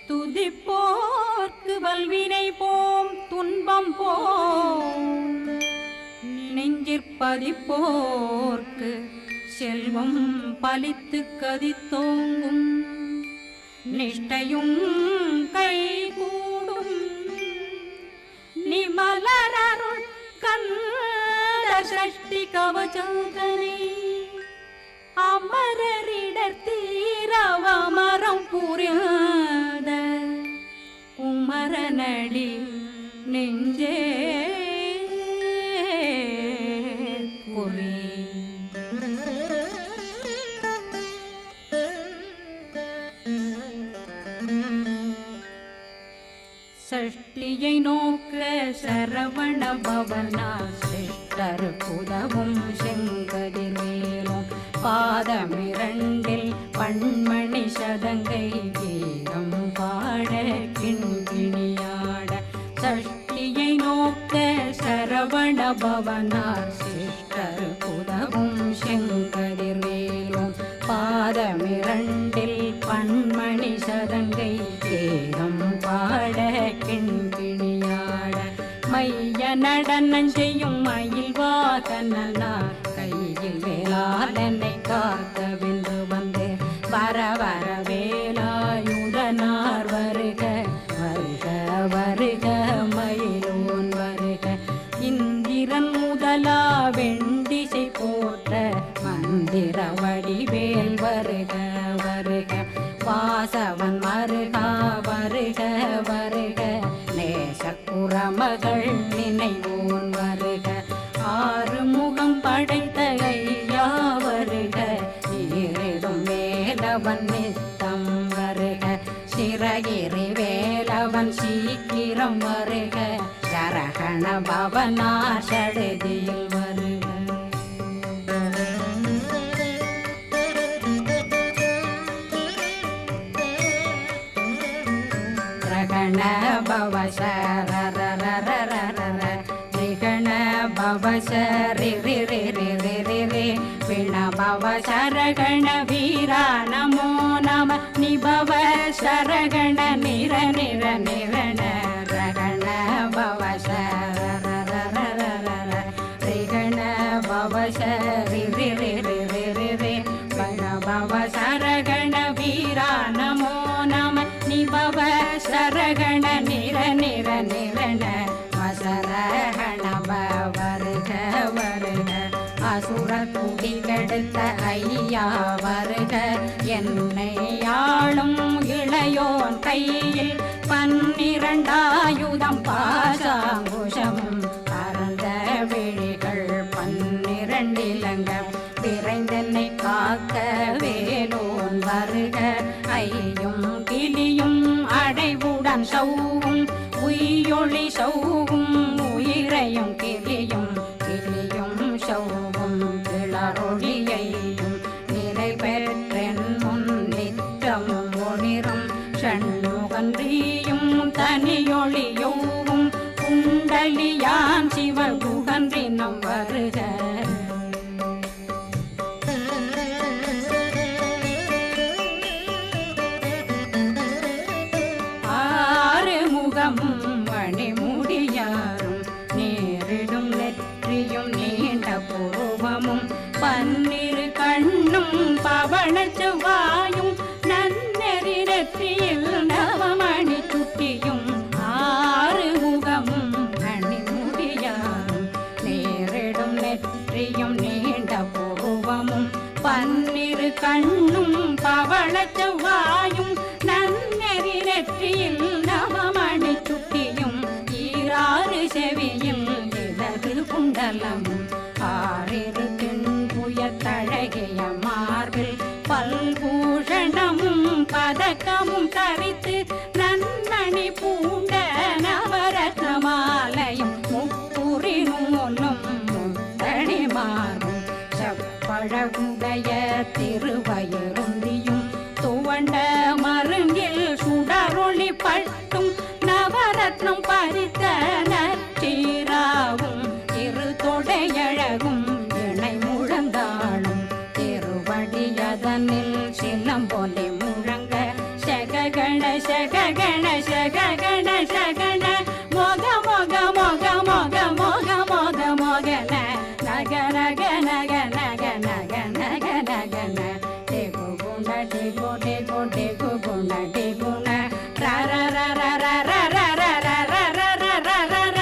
துதிப்போர்க்கு வல்வினை போம் துன்பம் போம் நெஞ்சிற்பதிப்போர்க்கு செல்வம் பலித்து கதித்தோங்கும் நிஷ்டையும் கைகூடும் நிமலரருள் கந்த சஷ்டி கவசந்தனை அமரரிடர் தீரவமரம் புரியாத குமரனடி நெஞ்சே குறி சஷ்டியை நோக்க சரவண பவனா சிஷ்டர் புதவும் செங்கதிர்வேலும் பாதமிரண்டில் பண்மணி சதங்கை கீதம் பாட கிண்கிணியாட சஷ்டியை நோக்க சரவண பவனார் சிஷ்டர் புதவும் செங்கதிர்வேலும் பாதமிரண்டில் பண்மணி சதங்கை கீதம் பாட கிண்கிணியாட மைய நடனம் செய்யும் மயில் வாகனார் கையில் வேளாளனை காக்கவென்று வந்து வர வர வேலாயுதனார் வருக வருக வருக மயிலோன் வருக இந்திரன் முதலா வெண்டிசை போற்ற மந்திர வடிவேல் வருக வருக வாசவன் மருகா வருக வருக நேசக்குறமகள் நினைவோன் வருக ஆறு முகம் படைத்த ஐயா வருக ஈரிடும் வேலவன் நித்தம் வருக சிறகிரி வேலவன் சீக்கிரம் வருக சரகண பவனா சடுதியில் வருக ரகண பவ சரரரரரரர ரிகண பவ சரி ரி ரி ரி ரி ரி ரி விண பவ சரகண வீரா நமோ நம நிபவ சரகண நிர நிர நிரண ரகண பவ சரரரரரர ரிகண பவ சரி ரி ரி ரி ரி ரி ரி விண பவ சரகண வீரா நமோ நம நிபவ சரகண நிர நிர நிரண வசரகண வருக வருக அசுர குடி கெடுத்த ஐயா வருக என்னை ஆளும் இளையோன் கையில் 12 பாசாங்குஷமும் பரந்த விழிகள் 12 இலங்க விரைந்தென்னை காக்க வேலோன் வருக ஐயும் கிளியும் அடைவுடன் சௌவும் உயிரொளி சௌவும் உயிரையும் கிளியும் கிளியும் சௌவும் கிளரொளியையும் நிலை பெற்றென் முன் நித்தமும் ஒளிரும் ஷண்முகன்றியும் தனியொளியோவும் குண்டலியான் சிவகுகன்றினம் வருக மணிமுடியாரும் நேரிடும் நெற்றியும் நீண்ட பூர்வமும் 12 கண்ணும் பவள செவ்வாயும் நன்னெறி நெற்றியில் நவமணி சுட்டியும் 6 முகமும் மணிமுடியாரும் நேரிடும் நெற்றியும் நீண்ட பூர்வமும் 12 கண்ணும் பவள செவ்வாயும் நன்னெறி நெற்றியில் நவமணி சுட்டியும் 6 செவியும் இலகு குண்டலமும் 6 தின்புயத்தழகிய மார்பில் பல்பூஷணமும் பதக்கமும் தரித்து நன்னணி பூண்ட நவரத்ன மாலையும் முப்புரி நூலும் முத்தணி மாறும் செப்பழகுடைய திருவயருந்தியும் துவண்ட மருங்கில் சுடரொளி பட்டும் நவரத்னம் பறித்த நற்றீராவும் இரு தொடையழகும் இணை முழந்தாளும் திருவடியதனில் சிலம்பொலி முழங்க சககண சகக டெகு டெகு டெகு குண டெகுண ர ர ர ர ர ர ர ர ர ர ர ர ர ர ர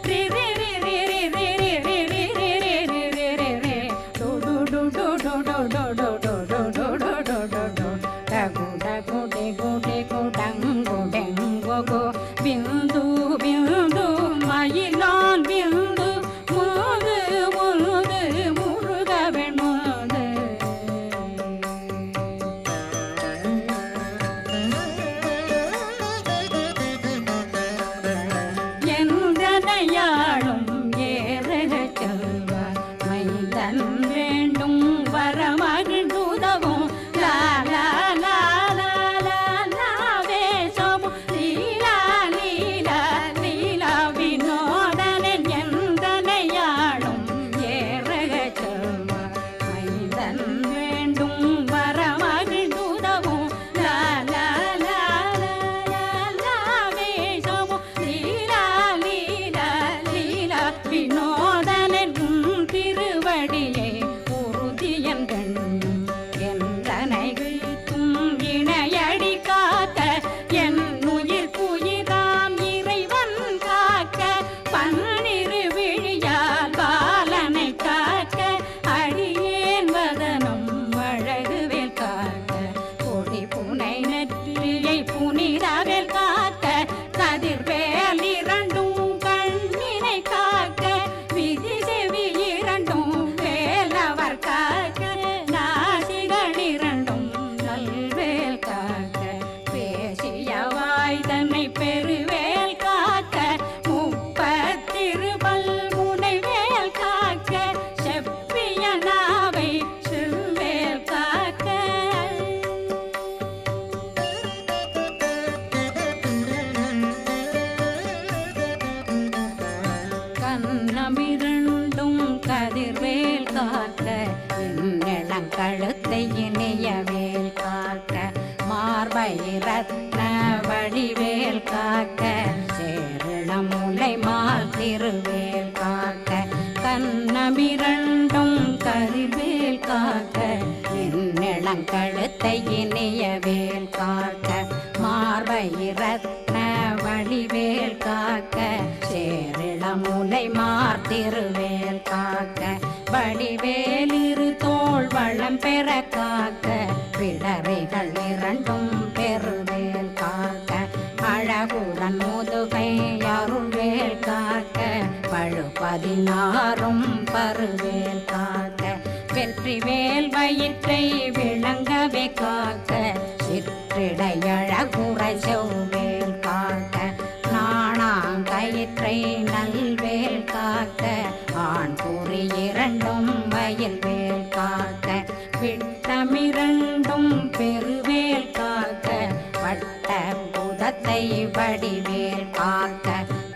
ரி ரி ரி ரி ரி ரி ரி ரி ரி ரி ரி ரி ரி ரி ரி டு டு டு டு டு டு டு டு டு டு டு டு டு டு டு டகு டகு டெகு டெகு டங்கு டெங்கு கு பிந்து பிந்து மயிலான் பிந்து முது முது முருகவன் முது எந்தனையாளும் ஏறக செல்வ மைந்தன் வேண்டும் வரமகிழ்ந்துதவும் லா லா லா லா லா லா வேஷம் லீலா லீலா லீலா வினோதனன் எந்தனையாளும் ஏறக செல்வ மைந்தன் வேண்டும் வரமகிழ்ந்துதவும் லா லா லா லா லா லா வேஷம் லீலா லீலா லீலா வினோதனன் திருவடியை உறுதியன் கண்ணும் என்றனை வீழ்த்தும் இணையடி காக்க என் உயிர் குயிராம் இறைவன் காக்க பன்னிரு விழியால் பாலனை காக்க அடியேன் வதனம் அழகுவேல் காக்க கொடி புனை நெற்றியை புனிதவேல் காக்க கதிர்வேல் இரண்டும் கண்ணினை காக்க விதி செவி இரண்டும் வேலவர் காக்க நாசிகள் இரண்டும் நல்வேல் காக்க பேசிய வாய் தன்னை பெருவேல் காக்க முப்பத்திருபல் முனைவேல் காக்க செப்பிய நாவை செவ்வேல் காக்க கண்ணமிரண்டும் கதிர்வேல் காக்க இளங்கழுத்தை இணையவேல் காக்க மார்பை ரத்ன வடிவேல் காக்க சேரணம் முலை மால் திருவேல் காக்க கண்ணமிரண்டும் கதிர்வேல் காக்க இளங்கழுத்தை இணையவேல் காக்க மார்பை ரத்ன வடிவேல் காக்க சேரிளம் முலை மார் திருவேல் காக்க வடிவேல் இரு தோள் வளம் பெற காக்க பிடரைகள் இரண்டும் பெருவேல் காக்க அழகுடன் முதுகை அருள்வேல் காக்க பழு 16 பருவேல் காக்க வெற்றிவேல் வயிற்றை விளங்கவே காக்க சிற்றிடையழகுறை செவ்வேல் காக்க நாணாங்கயிற்றை நல்வேல் காக்க ஆண் குறி இரண்டும் வயல்வேல் காக்க விட்டமிரண்டும் பெருவேல் காக்க வட்ட புதத்தை வடிவேல் காக்க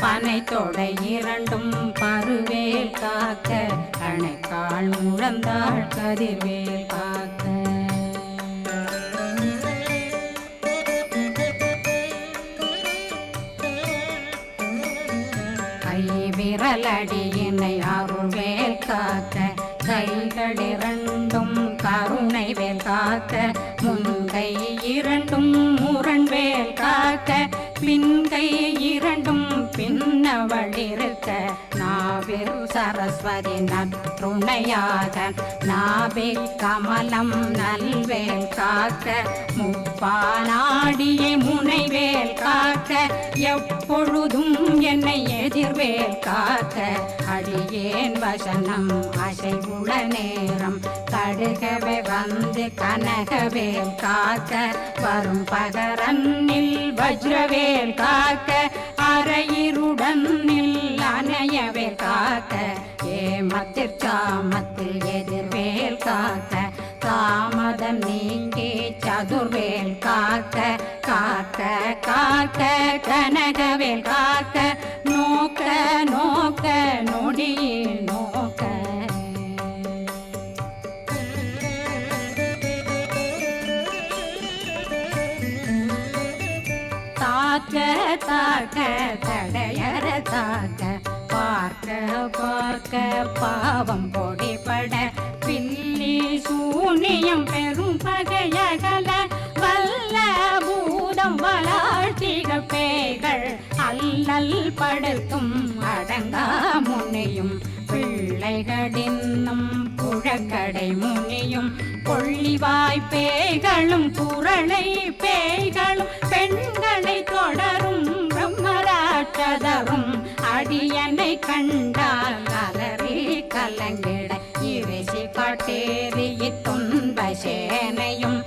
பனை தொடை இரண்டும் பருவேல் காக்க கணைக்கால் முழந்தாள் கதிர்வேல் காக்க விரலடியினை அருள்வேல் காக்க கைகள் இரண்டும் கருணை வேல் காக்க முன்கை இரண்டும் முரண்வேல் காக்க பின்கை இரண்டும் பின்னவளிருக்க நாவில் சரஸ்வதி நற்றுணையாக நாபி கமலம் நல்வேல் காக்க முப்பானாடியை முனைவேல் காக்க எப்பொழுதும் என்னை எதிர்வேல் காக்க அடியேன் வசனம் அசைவுள நேரம் கடுகவே வந்து கனகவேல் காக்க வரும் பகரன்னில் வஜ்ரவேல் காக்க அரையிருடன் அணையவேல் காக்க ஏமத்திற் சாமத்தில் எதிர்வேல் காக்க தாமதம் நீங்கி சதுர்வேல் காக்க காக்க காக்க கனகவேல் காக்க நோக்க நோக்க நொடியில் நோக்க தாக்க தாக்க தடையற தாக்க பார்க்க பார்க்க பாவம் பொடிபட பில்லி சூனியம் பெரும் பகையகல சடை முனியும் கொள்ளிவாய் பேய்களும் குரளை பேய்களும் பெண்களை தொடரும் பிரம்மராட்சதரும் அடியனை கண்டால் அலறி கலங்கிட இரிசி காட்டேறிய துன்ப சேனையும்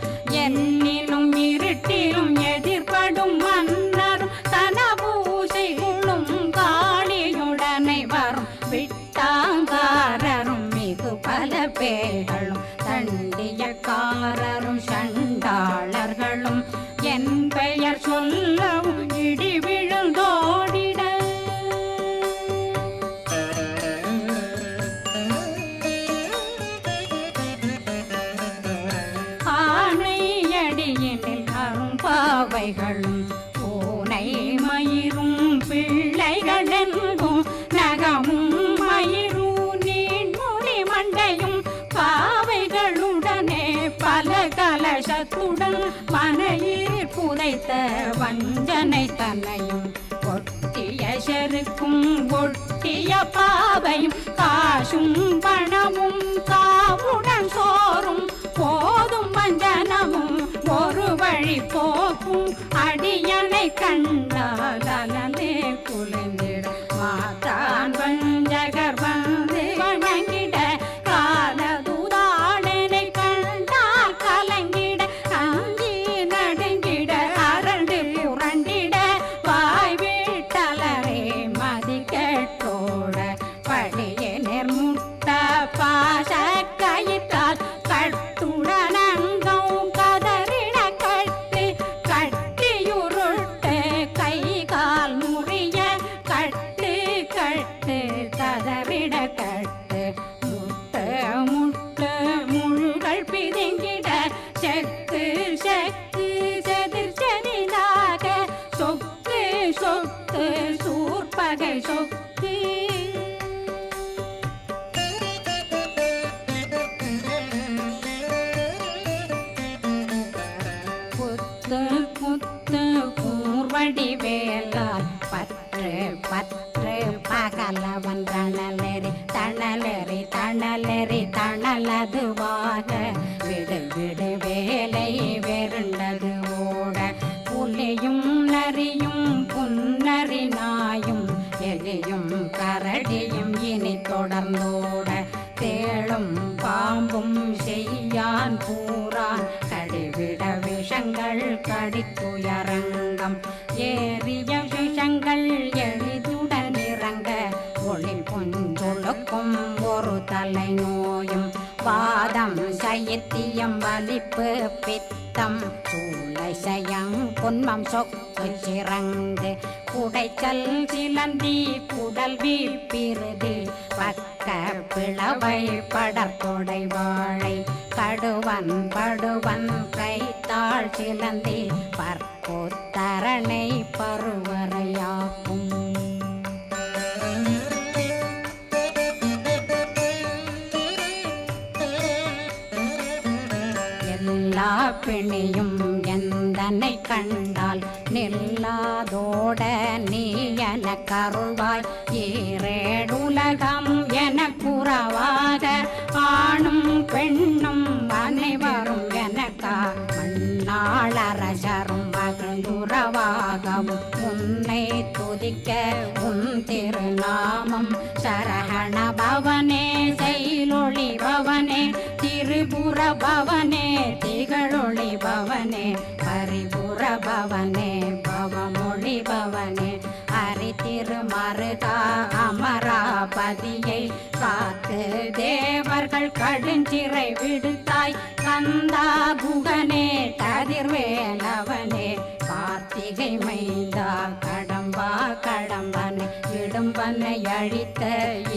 என்னிலும் இருட்டிலும் எதிர்படும் மன்னரும் தனபூசைகளும் காளியுடனை வரும் விட்டாங்காரரும் மிகு பல பேர்களும் தண்டியக்காரரும் சண்டாளர்களும் என் பெயர் சொல்லவும் இடி விழுந்தோடிட ஆணையடியினில் அரும்பாவைகளும் பூனை மயிரும் பிள்ளைகளென்றும் நகமும் மயிரும் நீண்முடி மண்டையும் பாவைகளுடனே பல கலசத்துடன் மனையில் புதைத்த வஞ்சனை தன்னையும் ஒட்டிய செருக்கும் ஒட்டிய பாவையும் காசும் பணமும் காவுடன் சோறும் போதும் வஞ்சனமும் ஒரு வழி போக்கும் அடியனை கண்டால் அலந்தே குளிந்திட மாத்தான் வஞ்சகர் வந்து வணங்கிட காலதுதாடனை கண்டால் கலங்கிட அங்கி நடுங்கிட அரண்டு புரண்டிட வாய் வீட்டலரே மதி கேட்டோட படியே நெர்முட்ட பாச கயிற்றால் கட்டுடனங்கும் கதறிட கட்டு கட்டியுருட்டு கை கால் முறிய கட்டு கட்டு கதறிட கட்டு முட்டு முட்டு முழுகள் பிதுங்கிட செக்கு செக்கு செதிர் செதிலாக சொக்கு சொக்கு சூர்பகை சொக்கு குத்து குத்து கூர்வடி வேலால் பற்று பற்று பகலவன் தணலெறி தணலெறி தணலெறி தணலதுவாக விடு விடு வேலை வெருண்டது ஓட புலியும் நரியும் புன்னரி நாயும் எலியும் கரடியும் இனி தொடர்ந்தோட தேளும் பாம்பும் செய்யான் பூரான் கடிவிட விஷங்கள் கடித்துயரங்கம் ஏறிய விஷங்கள் எளிதுடன் இறங்க ஒளி புஞ்சொழுக்கும் ஒரு தலை நோயும் வாதம் சைத்தியம் வலிப்பு பித்தம் சூளை சயம் பொன்மம் சொக்கு சிறங்கு குடைச்சல் சிலந்தி குடல் வீழ்பிருதி பக்க பிளவை படற்கொடை வாழை கடுவன் படுவன் கைத்தாள் சிலந்தி பற்போத்தரணை பருவரையாக்கும் எல்லா பிணியும் எந்தனை கண்டால் நில்லாதோட நீ என கருள்வாய் ஈரேடுலகம் என குறவாக ஆணும் பெண்ணும் அனைவரும் எனக்கா மண்ணாளரசரும் மகிழ்ந்துறவாகவும் உன்னை துதிக்க உன் திருநாமம் சரகண பவனே செயலொளி பவனே திரிபுர பவனே திகழொளி பவனே பரிபுர பவனே பவமொழி பவனே ஹரி திருமருகா அமராபதியை காத்து தேவர்கள் கடுஞ்சிறை விடுத்தாய் கந்தா குகனே கதிர்வேலவனே கார்த்திகை மைந்தா கடம்பா கடம்பனை இடும்பனை அழித்த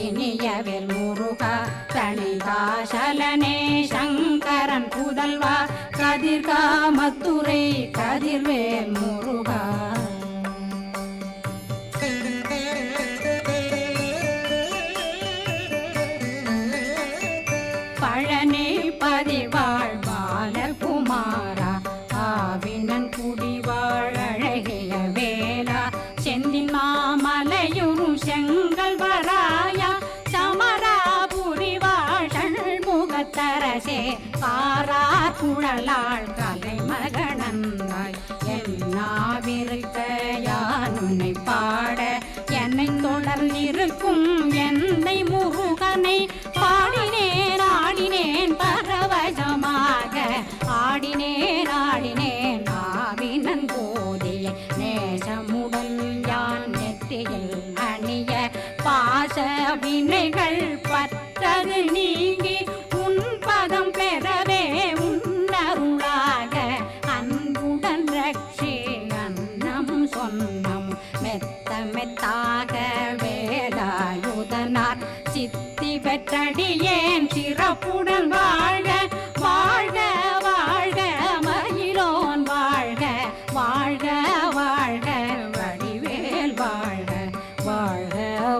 இனியவேல் முருகா தணிகாசலனே சங்கரன் புதல்வா கதிர்காமத்துரை கதிர்வேல் முருகா பழனி பதிவாழ் பாலகுமாரா ஆவினன் குடிவாழ் அழகிய வேலா செந்தின் மாமலையும் செங்கல் வராயா சமராபுரி வாழ் முகத்தரசே வாழ் கலைமகனந்தாய் என்னாவிருக்க யான் உன்னை பாட என்னை தொடர்ந்திருக்கும் என்னை முருகனை பாடினேன் ஆடினேன் பரவசமாக ஆடினேன் ஆடினேன் ஆவினன் போதிய நேசமுடன் யான் நெற்றியில் அணிய பாச வினைகள் பற்றது நீங்கி உன் பதம் பெறவே உன்னருளாக அன்புடன் ரட்சி அன்னம் சொன்னம் மெத்த மெத்தாக வேலாயுதனார் சித்தி பெற்றடியேன் சிறப்புடன் வாழ்க வாழ்க வாழ்க மயிலோன் வாழ்க வாழ்க வாழ்க வடிவேல் வாழ்க வாழ்க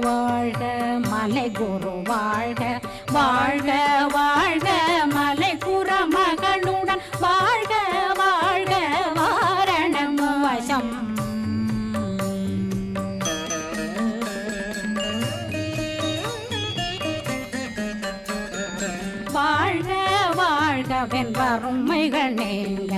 வாழ்க மலை குரு வாழ்க வாழ்க வாழ்க மலை குறமகளுடன் வாழ்க வாழ்க வாரணம் வசம் வாழ்க வாழ்கவென் வறுமைகள் நீங்க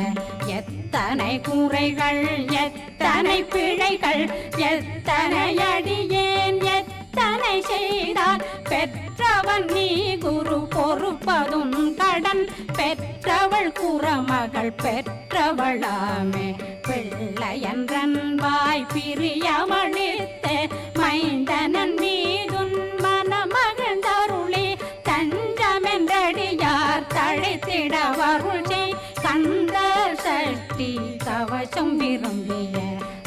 எத்தனை குறைகள் எத்தனை பிழைகள் எத்தனை அடியேன் எத்தனை செய்தால் பெற்றவன் நீ குரு பொறுப்பதும் கடன் பெற்றவள் குறமகள் பெற்றவளாமே பிள்ளையன்றன்பாய் பிரியமளித்த மைந்தனன் மீதுன் மனமகந்தருளி தஞ்சமென்றடியார் தழைத்திட வருளை கந்த சஷ்டி கவசம் விரும்பிய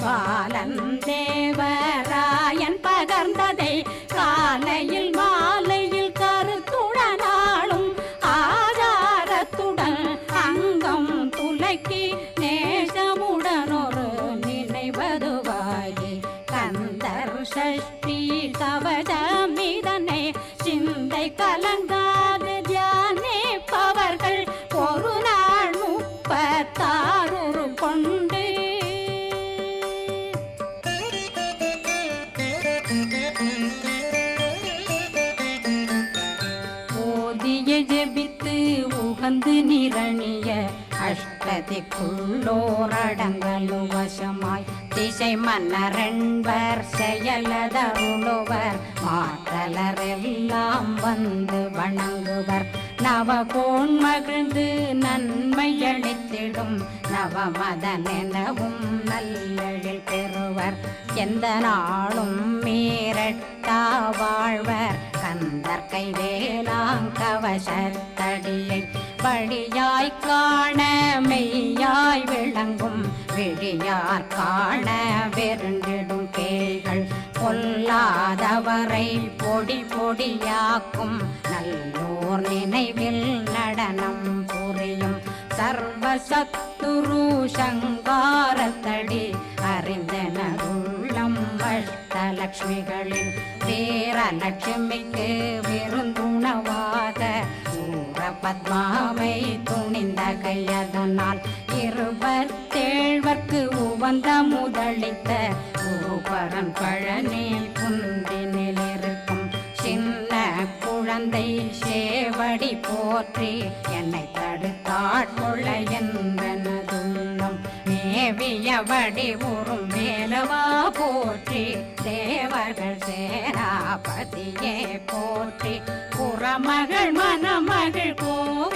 பாலன் தேவராயன் பகர்ந்ததை காலையில் மாலையில் கருத்துடனாலும் ஆதாரத்துடன் அங்கம் துலக்கி நேசமுடனொரு நினைவதுவாகி கந்தர் சஷ்டி கவசமிதனை சிந்தை கலங்காது தியானிப்பவர்கள் ஒரு நாள் 36 கொண்டு ஓதிய ஜெபித்து உகந்து நிரணிய அஷ்டதிக்குள்ளோரடங்கலு வசமாய் திசை மன்னரென்பர் செயலதருளுவர் மாற்றலரெல்லாம் வந்து வணங்குவர் நவகோன் மகிழ்ந்து நன்மையளித்திடும் நவமதனெனவும் நல்லெழில் பெறுவர் எந்த நாளும் மீறட்டா வாழ்வர் கந்தர் கைவேலாங்கவசத்தடியை வழியாய் காண மெய்யாய் விளங்கும் விழியார் காண வெருண்டிடும் கேள்கள் பொல்லாதவரை பொடி பொடியாக்கும் நல்லோர் நினைவில் நடனம் புரியும் சர்வசத்துரு சங்காரத்தடி அறிந்தனருள்ளம் அஷ்டலக்ஷ்மிகளில் வீரலட்சுமிக்கு விருந்துணவாக பத்மாவை துணிந்த கையதனால் 27 உவந்த முதலித்த ஊபரன் பழனி குன்றினில் இருக்கும் சின்ன குழந்தை சேவடி போற்றி என்னை தடுத்தாட்கொள்ள என்பனதுள்ளம் மேவிய வடி உறும் வேலவா போற்றி தேவர்கள் சேனாபதியே போற்றி புறமகள் மணமகள் கோவை